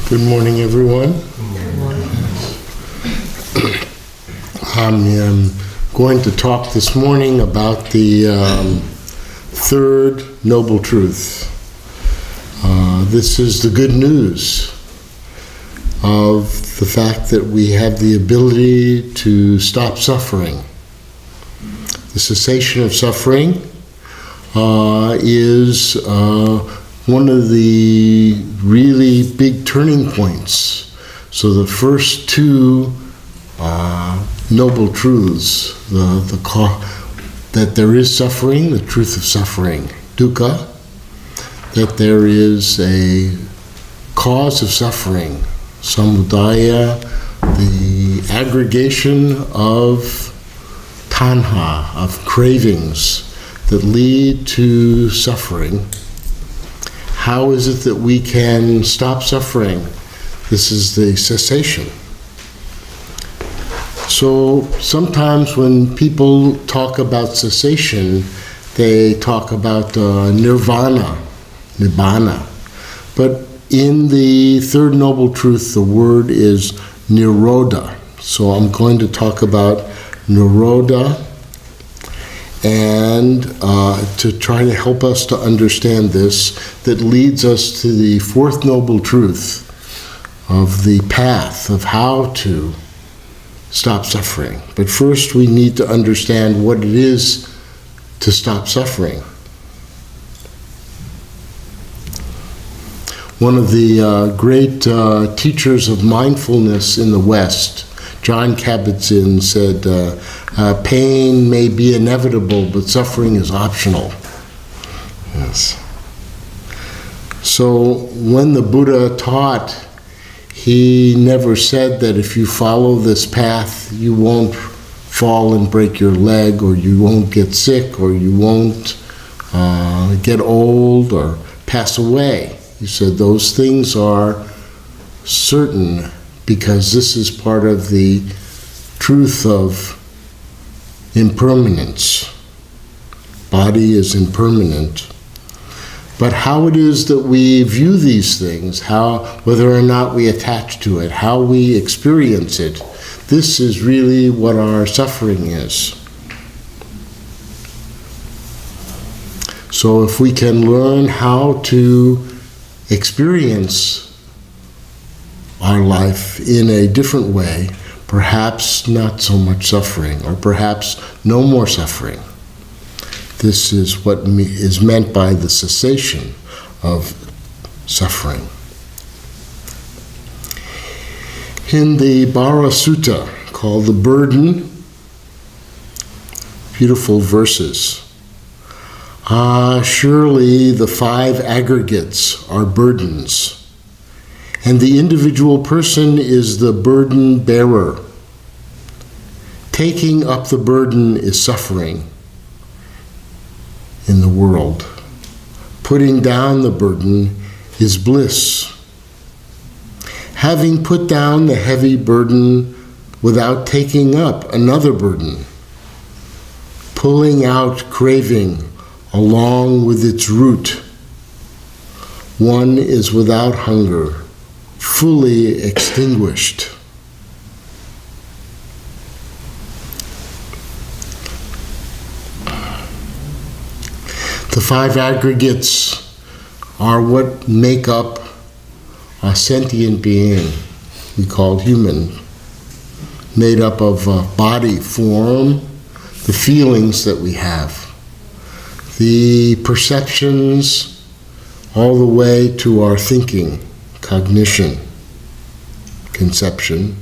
Good morning, everyone. Good morning. I'm going to talk this morning about the third noble truth. This is the good news of the fact that we have the ability to stop suffering. The cessation of suffering is one of the really big turning points. So the first two noble truths, that there is suffering, the truth of suffering, dukkha, that there is a cause of suffering, samudaya, the aggregation of tanha, of cravings that lead to suffering. How is it that we can stop suffering? This is the cessation. So sometimes when people talk about cessation, they talk about nirvana, nibbana. But in the third noble truth, the word is nirodha. So I'm going to talk about nirodha and to try to help us to understand this, that leads us to the fourth noble truth of the path of how to stop suffering. But first we need to understand what it is to stop suffering. One of the great teachers of mindfulness in the West, John Kabat-Zinn, said, pain may be inevitable, but suffering is optional. Yes. So when the Buddha taught, he never said that if you follow this path, you won't fall and break your leg, or you won't get sick, or you won't get old or pass away. He said those things are certain because this is part of the truth of impermanence. Body is impermanent. But how it is that we view these things, whether or not we attach to it, how we experience it, this is really what our suffering is. So if we can learn how to experience our life in a different way, perhaps not so much suffering, or perhaps no more suffering. This is what is meant by the cessation of suffering. In the Bara Sutta, called the Burden, beautiful verses. Surely the five aggregates are burdens, and the individual person is the burden bearer. Taking up the burden is suffering in the world. Putting down the burden is bliss. Having put down the heavy burden without taking up another burden. Pulling out craving along with its root. One is without hunger, fully extinguished. The five aggregates are what make up a sentient being we call human, made up of body, form, the feelings that we have, the perceptions, all the way to our thinking, cognition, conception.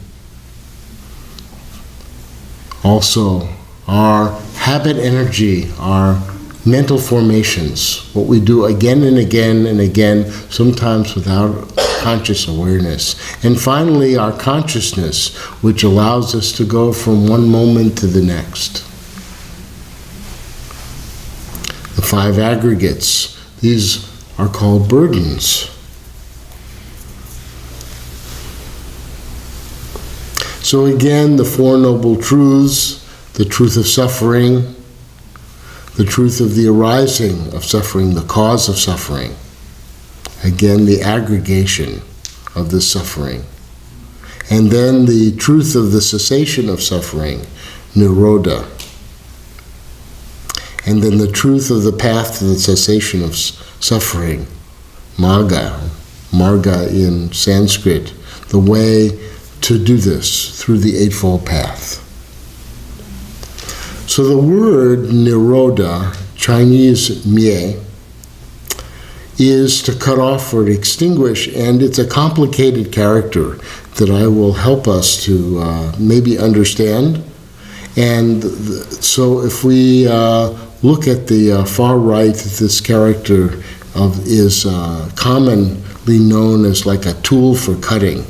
Also, our habit energy, our mental formations, what we do again and again and again, sometimes without conscious awareness. And finally, our consciousness, which allows us to go from one moment to the next. The five aggregates, these are called burdens. So again, the Four Noble Truths, the truth of suffering, the truth of the arising of suffering, the cause of suffering. Again, the aggregation of the suffering. And then the truth of the cessation of suffering, nirodha. And then the truth of the path to the cessation of suffering, magga. Marga in Sanskrit, the way to do this through the Eightfold Path. So the word nirodha, Chinese mie, is to cut off or extinguish, and it's a complicated character that I will help us to maybe understand. And so if we look at the far right, this character is commonly known as like a tool for cutting.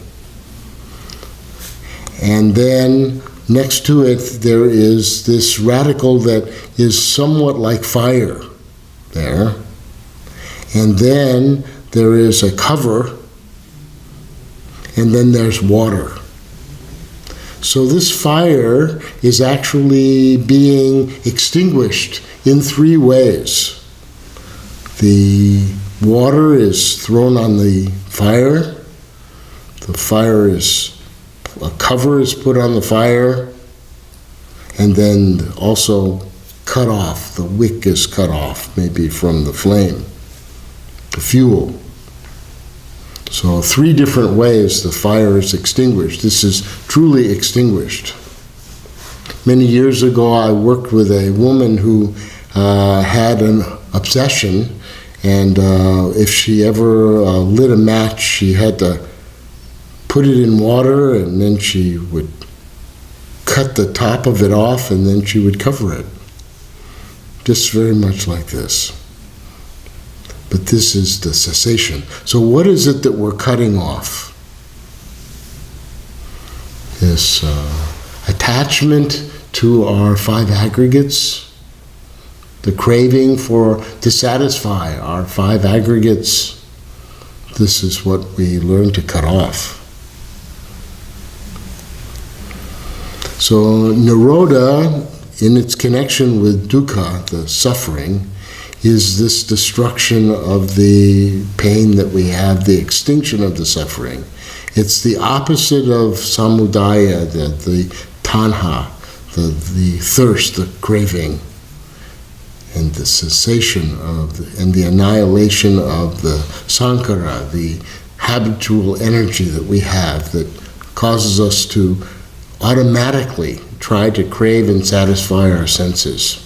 And then next to it there is this radical that is somewhat like fire there. And then there is a cover, and then there's water. So this fire is actually being extinguished in three ways. The water is thrown on the fire, a cover is put on the fire, and then also cut off, the wick is cut off, maybe from the flame, the fuel. So three different ways the fire is extinguished. This is truly extinguished. Many years ago I worked with a woman who had an obsession, and if she ever lit a match, she had to put it in water, and then she would cut the top of it off, and then she would cover it. Just very much like this. But this is the cessation. So what is it that we're cutting off? This attachment to our five aggregates, the craving to satisfy our five aggregates. This is what we learn to cut off. So nirodha, in its connection with dukkha, the suffering, is this destruction of the pain that we have, the extinction of the suffering. It's the opposite of samudaya, the tanha, the thirst, the craving, and the cessation and the annihilation of the sankara, the habitual energy that we have that causes us to automatically try to crave and satisfy our senses.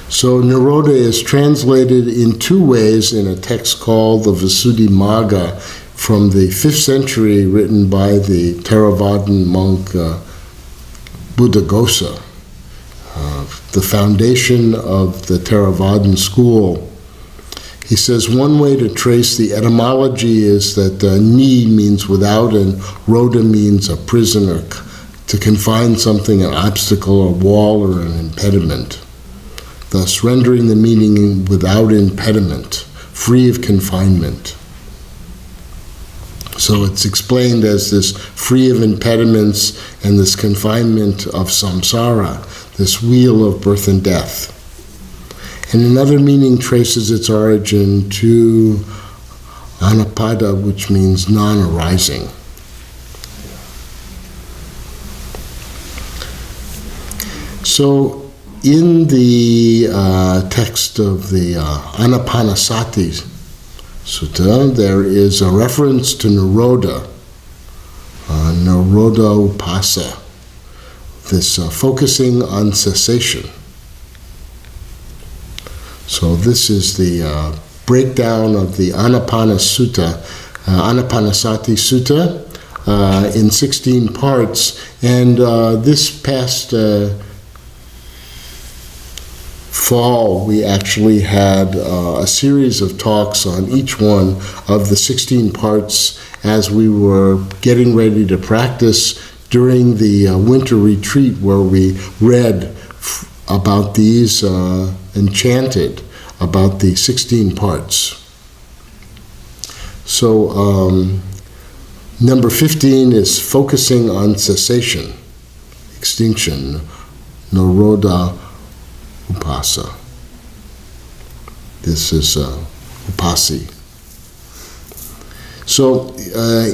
So nirodha is translated in two ways in a text called the Visuddhimagga from the 5th century, written by the Theravadan monk Buddhaghosa, the foundation of the Theravadan school. He says one way to trace the etymology is that ni means without and rodha means a prison or to confine something, an obstacle, a wall, or an impediment, thus rendering the meaning without impediment, free of confinement. So it's explained as this free of impediments and this confinement of samsara, this wheel of birth and death. And another meaning traces its origin to anapada, which means non-arising. So in the text of the Anapanasati Sutta, there is a reference to nirodha, nirodha upasa, this focusing on cessation. So this is the breakdown of the Anapanasati Sutta in 16 parts, and this past fall we actually had a series of talks on each one of the 16 parts as we were getting ready to practice during the winter retreat, where we read about these and chanted about the 16 parts. So number 15 is focusing on cessation, extinction, nirodha upasa. This is upasi. So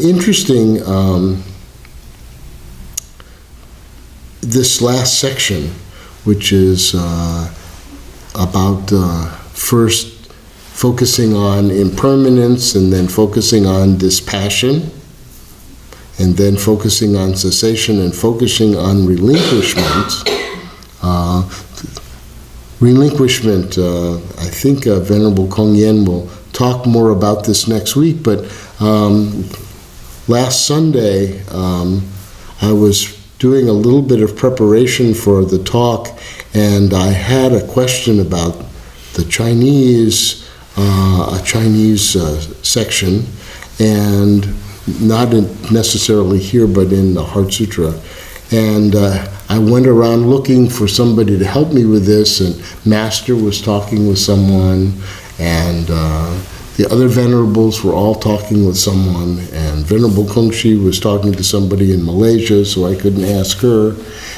interesting, this last section, which is about first focusing on impermanence, and then focusing on dispassion, and then focusing on cessation, and focusing on relinquishment. I think Venerable Kong Yen will talk more about this next week, but last Sunday I was doing a little bit of preparation for the talk, and I had a question about the Chinese section, and not necessarily here, but in the Heart Sutra. And I went around looking for somebody to help me with this, and Master was talking with someone, and the other venerables were all talking with someone, and Venerable Kongshi was talking to somebody in Malaysia, so I couldn't ask her.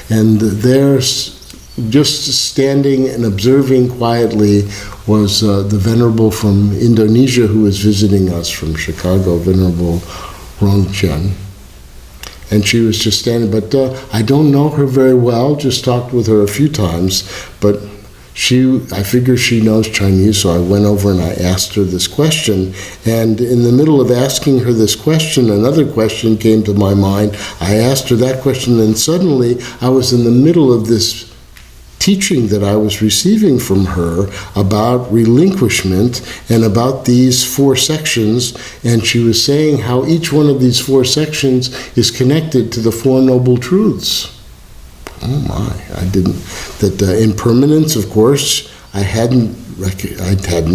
And there, just standing and observing quietly, was the Venerable from Indonesia who was visiting us from Chicago, Venerable Rongchen. And she was just standing, but I don't know her very well, just talked with her a few times, but I figure she knows Chinese, so I went over and I asked her this question. And in the middle of asking her this question, another question came to my mind. I asked her that question, and suddenly I was in the middle of this teaching that I was receiving from her about relinquishment and about these 4 sections, and she was saying how each one of these 4 sections is connected to the 4 Noble Truths. Oh my, I didn't, that impermanence, of course, I hadn't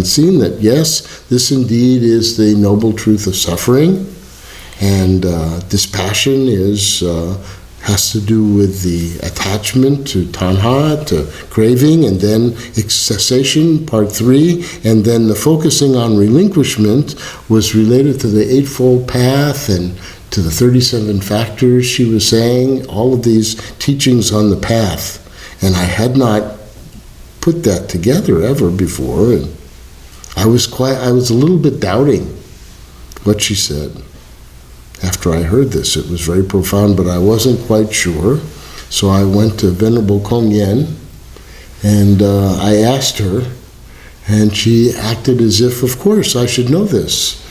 seen that. Yes, this indeed is the Noble Truth of suffering, and dispassion has to do with the attachment to tanha, to craving, and then cessation, part 3, and then the focusing on relinquishment was related to the Eightfold Path and to the 37 factors, she was saying, all of these teachings on the path. And I had not put that together ever before, and I was a little bit doubting what she said. After I heard this, it was very profound, but I wasn't quite sure. So I went to Venerable Kong Yen, and I asked her, and she acted as if, of course, I should know this.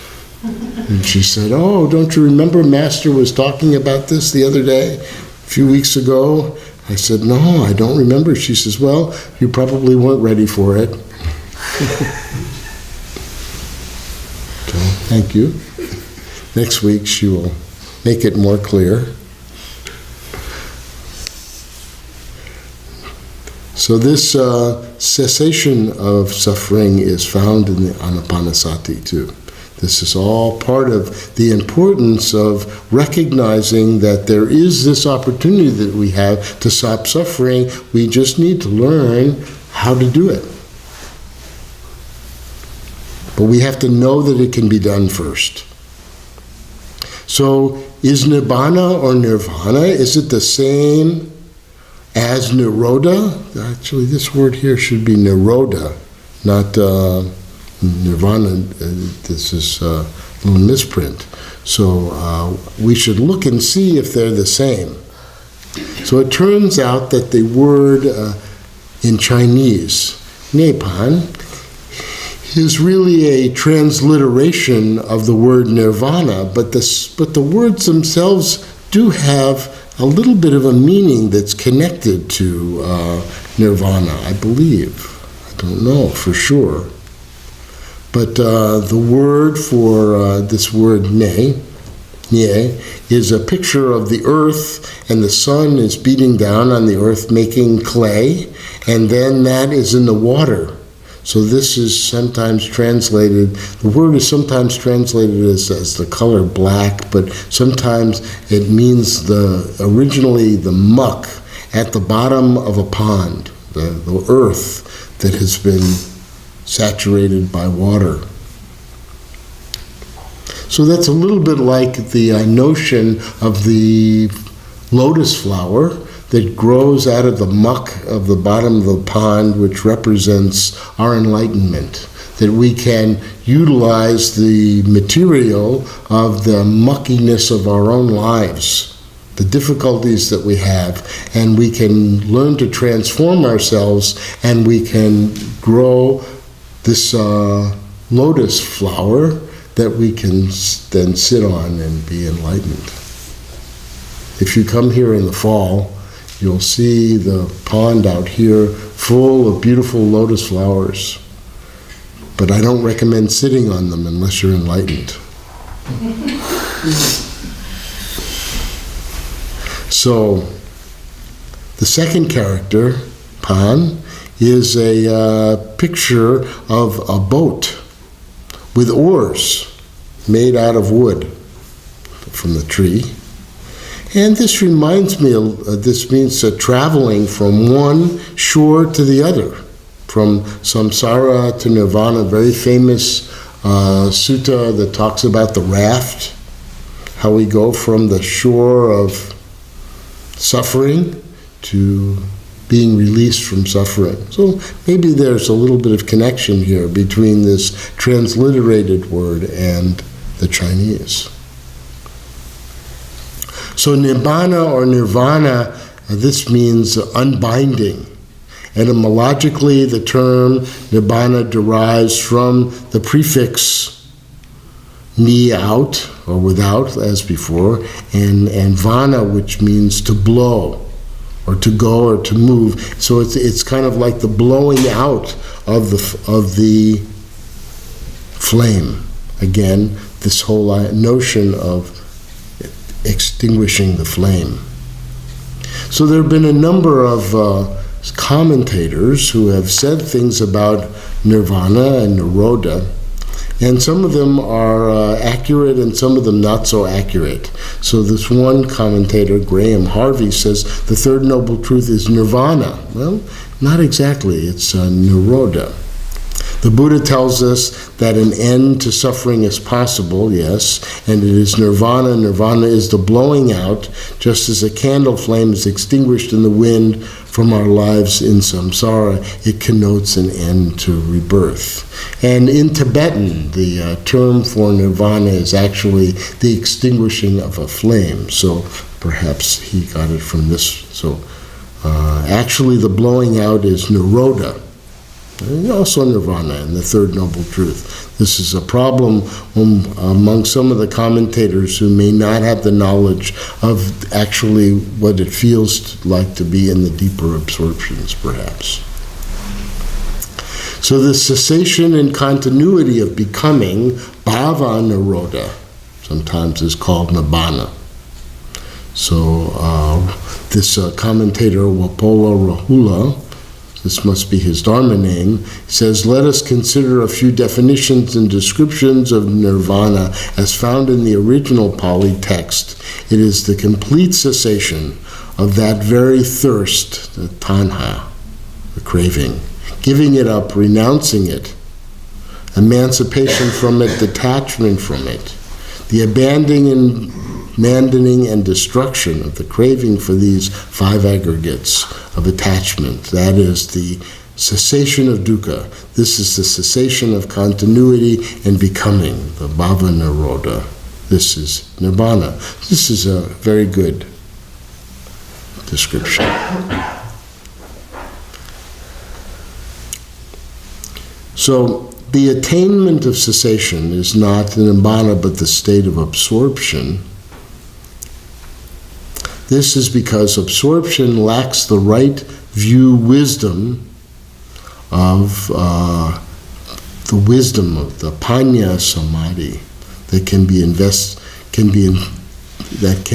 And she said, "Oh, don't you remember Master was talking about this the other day, a few weeks ago?" I said, "No, I don't remember." She says, "Well, you probably weren't ready for it." So, thank you. Next week she will make it more clear. So this cessation of suffering is found in the Anapanasati too. This is all part of the importance of recognizing that there is this opportunity that we have to stop suffering. We just need to learn how to do it. But we have to know that it can be done first. So is Nibbana or Nirvana, is it the same as Nirodha? Actually, this word here should be Nirodha, not Nirvana. This is a little misprint. So we should look and see if they're the same. So it turns out that the word in Chinese, Nipan, is really a transliteration of the word nirvana, but the words themselves do have a little bit of a meaning that's connected to nirvana, I believe. I don't know for sure. But the word for this word nye, is a picture of the earth, and the sun is beating down on the earth, making clay, and then that is in the water. So this is sometimes translated, the word is sometimes translated as the color black, but sometimes it means originally the muck at the bottom of a pond, the earth that has been saturated by water. So that's a little bit like the notion of the lotus flower that grows out of the muck of the bottom of the pond, which represents our enlightenment. that we can utilize the material of the muckiness of our own lives, the difficulties that we have, and we can learn to transform ourselves, and we can grow this lotus flower that we can then sit on and be enlightened. If you come here in the fall, you'll see the pond out here full of beautiful lotus flowers. But I don't recommend sitting on them unless you're enlightened. So, the second character, Pan, is a picture of a boat with oars made out of wood from the tree. And this reminds me, this means traveling from one shore to the other, from samsara to nirvana, very famous sutta that talks about the raft, how we go from the shore of suffering to being released from suffering. So maybe there's a little bit of connection here between this transliterated word and the Chinese. So nibbana or nirvana, this means unbinding. Etymologically, the term nibbana derives from the prefix ni, out or without, as before, and vana, which means to blow or to go or to move. So it's kind of like the blowing out of the flame. Again, this whole notion of extinguishing the flame. So there have been a number of commentators who have said things about nirvana and nirodha, and some of them are accurate and some of them not so accurate. So this one commentator, Graham Harvey, says the third noble truth is nirvana. Well, not exactly, it's nirodha. The Buddha tells us that an end to suffering is possible, yes, and it is nirvana. Nirvana is the blowing out, just as a candle flame is extinguished in the wind from our lives in samsara. It connotes an end to rebirth. And in Tibetan, the term for nirvana is actually the extinguishing of a flame. So perhaps he got it from this. So actually the blowing out is nirodha. And also nirvana and the third noble truth. This is a problem among some of the commentators who may not have the knowledge of actually what it feels like to be in the deeper absorptions, perhaps. So the cessation and continuity of becoming, bhava nirodha, sometimes is called nibbana. So this commentator, Wapola Rahula, this must be his Dharma name, says, let us consider a few definitions and descriptions of nirvana as found in the original Pali text. It is the complete cessation of that very thirst, the tanha, the craving, giving it up, renouncing it, emancipation from it, detachment from it, the abandoning and destruction of the craving for these five aggregates of attachment. That is the cessation of dukkha. This is the cessation of continuity and becoming, the bhava nirodha. This is nibbana. This is a very good description. So, the attainment of cessation is not the nibbana, but the state of absorption. This is because absorption lacks the right view wisdom of the wisdom of the panya samadhi that can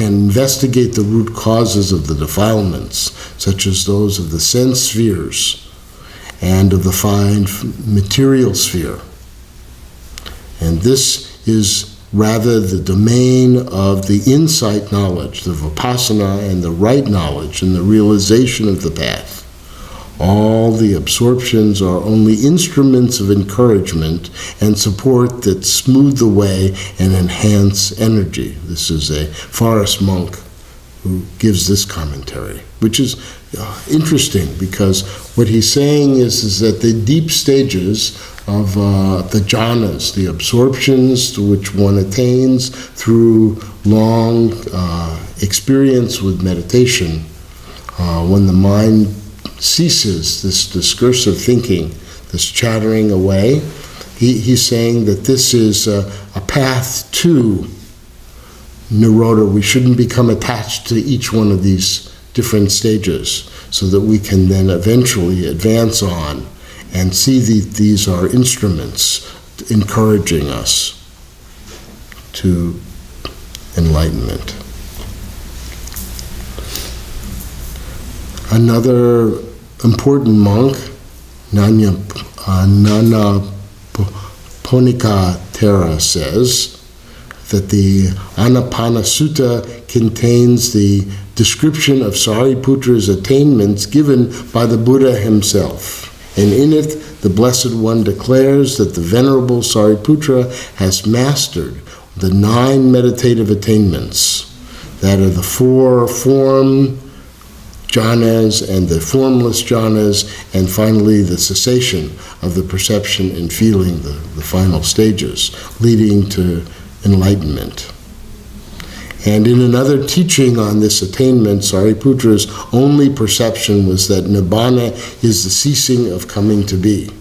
investigate the root causes of the defilements, such as those of the sense spheres and of the fine material sphere. And this is rather the domain of the insight knowledge, the vipassana, and the right knowledge and the realization of the path. All the absorptions are only instruments of encouragement and support that smooth the way and enhance energy. This is a forest monk who gives this commentary, which is interesting because What he's saying is that the deep stages of the jhanas, the absorptions to which one attains through long experience with meditation, when the mind ceases this discursive thinking, this chattering away, he's saying that this is a path to Nirodha. We shouldn't become attached to each one of these different stages, so that we can then eventually advance on and see that these are instruments encouraging us to enlightenment. Another important monk, Nanaponika Thera, says that the Anapana Sutta contains the description of Sariputra's attainments given by the Buddha himself. And in it, the Blessed One declares that the Venerable Sariputra has mastered the 9 meditative attainments, that are the 4 form jhanas and the formless jhanas, and finally the cessation of the perception and feeling, the final stages, leading to enlightenment. And in another teaching on this attainment, Sariputra's only perception was that nibbana is the ceasing of coming to be,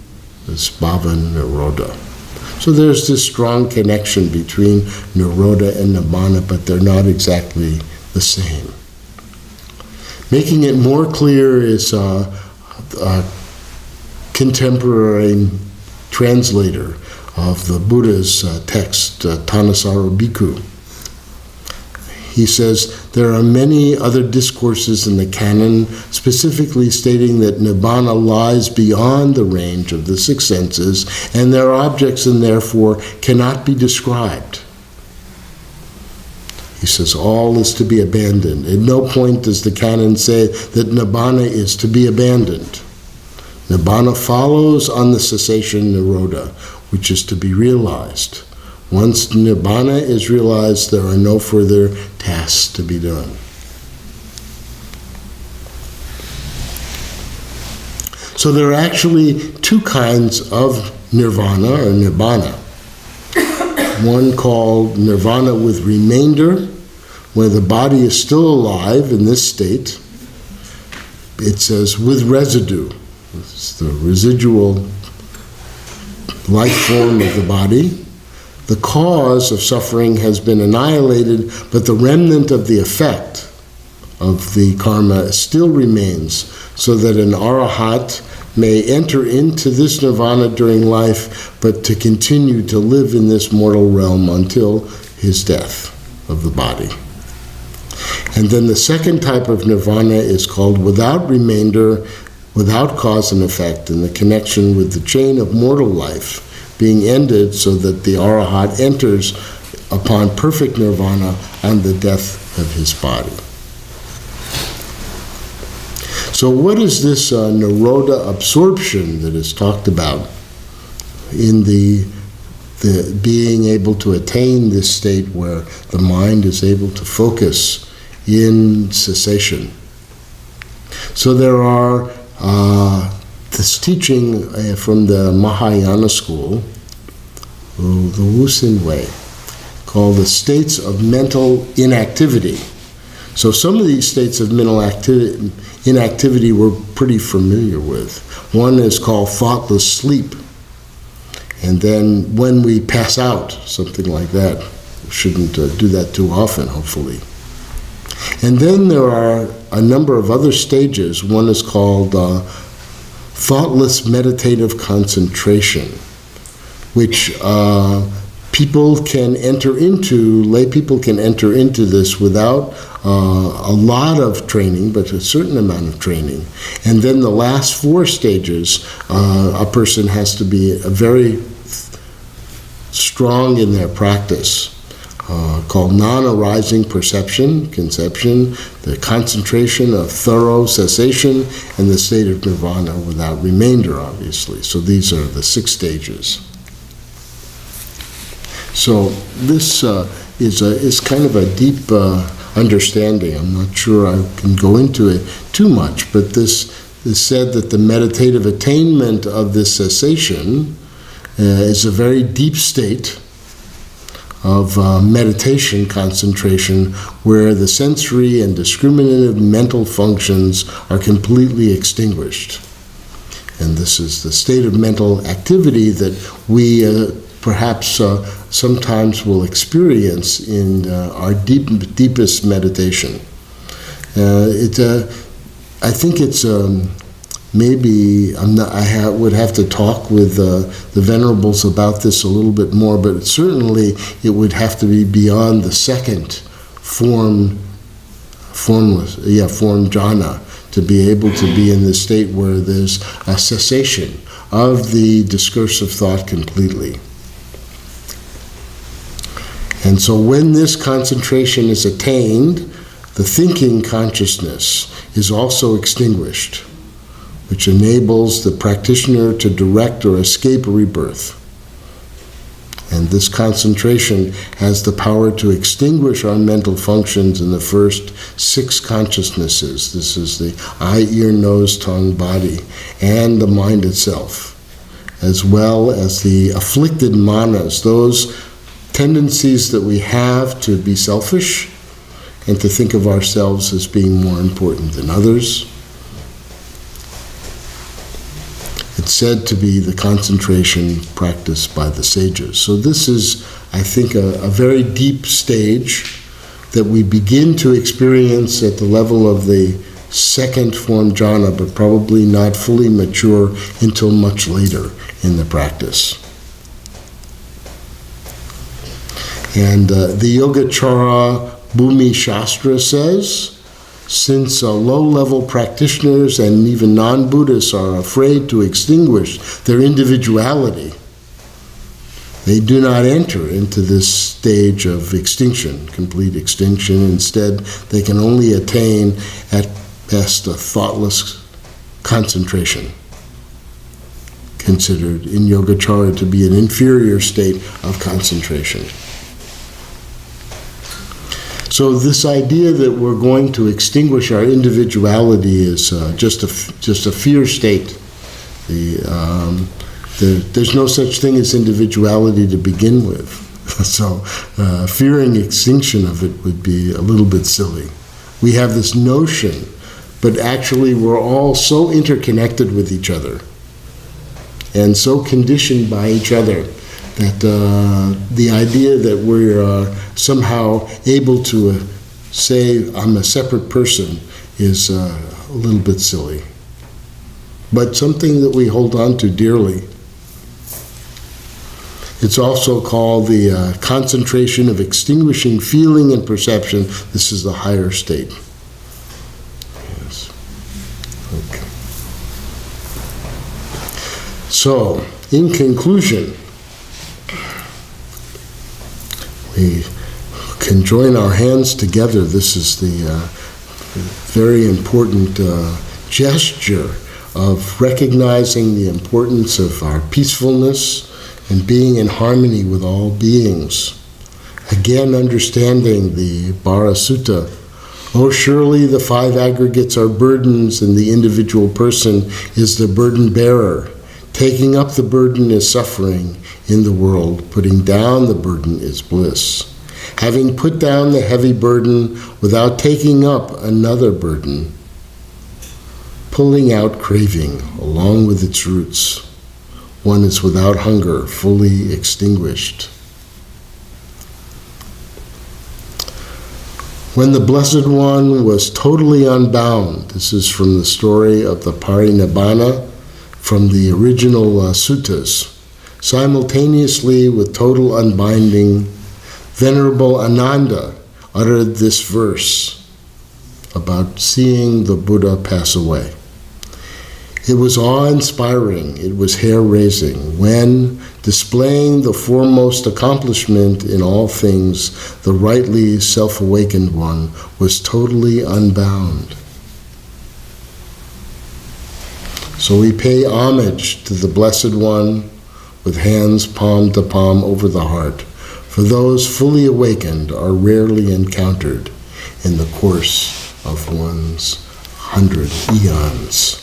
this bhava nirodha. So there's this strong connection between nirodha and nibbana, but they're not exactly the same. Making it more clear is a contemporary translator of the Buddha's text, Thanissaro Bhikkhu. He says, there are many other discourses in the canon specifically stating that nibbana lies beyond the range of the 6 senses, and their objects and therefore cannot be described. He says, all is to be abandoned. At no point does the canon say that nibbana is to be abandoned. Nibbana follows on the cessation nirodha, which is to be realized. Once nibbana is realized, there are no further tasks to be done. So there are actually 2 kinds of nirvana or nibbana. One called nirvana with remainder, where the body is still alive in this state. It says with residue. It's the residual life form of the body. The cause of suffering has been annihilated, but the remnant of the effect of the karma still remains, so that an arahat may enter into this nirvana during life, but to continue to live in this mortal realm until his death of the body. And then the second type of nirvana is called without remainder, without cause and effect, and the connection with the chain of mortal life being ended, so that the arahat enters upon perfect nirvana on the death of his body. So what is this nirodha absorption that is talked about in the being able to attain this state where the mind is able to focus in cessation? So there are this teaching from the Mahayana school, the Wusin way, called the states of mental inactivity. So some of these states of mental inactivity we're pretty familiar with. One is called thoughtless sleep. And then when we pass out, something like that. We shouldn't do that too often, hopefully. And then there are a number of other stages. One is called thoughtless meditative concentration, which people can enter into, lay people can enter into this without a lot of training, but a certain amount of training. And then the last 4 stages, a person has to be very strong in their practice, called non-arising perception, conception, the concentration of thorough cessation, and the state of nirvana without remainder, obviously. So these are the 6 stages. So this is kind of a deep understanding. I'm not sure I can go into it too much, but this is said that the meditative attainment of this cessation is a very deep state of meditation concentration where the sensory and discriminative mental functions are completely extinguished. And this is the state of mental activity that we perhaps sometimes will experience in our deepest meditation. I think it's maybe I would have to talk with the Venerables about this a little bit more, but certainly it would have to be beyond the second form jhana to be able to be in this state where there's a cessation of the discursive thought completely. And so when this concentration is attained, the thinking consciousness is also extinguished, which enables the practitioner to direct or escape rebirth. And this concentration has the power to extinguish our mental functions in the first 6 consciousnesses. This is the eye, ear, nose, tongue, body, and the mind itself, as well as the afflicted manas, those tendencies that we have to be selfish and to think of ourselves as being more important than others. It's said to be the concentration practiced by the sages. So this is, I think, a very deep stage that we begin to experience at the level of the second form jhana, but probably not fully mature until much later in the practice. And the Yogacara Bhumi Shastra says, since low-level practitioners and even non-Buddhists are afraid to extinguish their individuality, they do not enter into this stage of extinction, complete extinction. Instead, they can only attain at best a thoughtless concentration, considered in Yogacara to be an inferior state of concentration. So this idea that we're going to extinguish our individuality is just a fear state. There's no such thing as individuality to begin with. So fearing extinction of it would be a little bit silly. We have this notion, but actually we're all so interconnected with each other and so conditioned by each other that the idea that we're somehow able to say I'm a separate person is a little bit silly, but something that we hold on to dearly. It's also called the concentration of extinguishing feeling and perception. This is the higher state. Yes. Okay. So, in conclusion, we can join our hands together. This is the very important gesture of recognizing the importance of our peacefulness and being in harmony with all beings. Again, understanding the Bara Sutta. Oh, surely the 5 aggregates are burdens, and the individual person is the burden bearer. Taking up the burden is suffering in the world. Putting down the burden is bliss. Having put down the heavy burden without taking up another burden, pulling out craving along with its roots, one is without hunger, fully extinguished. When the Blessed One was totally unbound, this is from the story of the Parinibbana from the original suttas, simultaneously with total unbinding, Venerable Ananda uttered this verse about seeing the Buddha pass away. It was awe-inspiring, it was hair-raising, when, displaying the foremost accomplishment in all things, the rightly self-awakened one was totally unbound. So we pay homage to the Blessed One with hands palm to palm over the heart, for those fully awakened are rarely encountered in the course of one's 100 eons.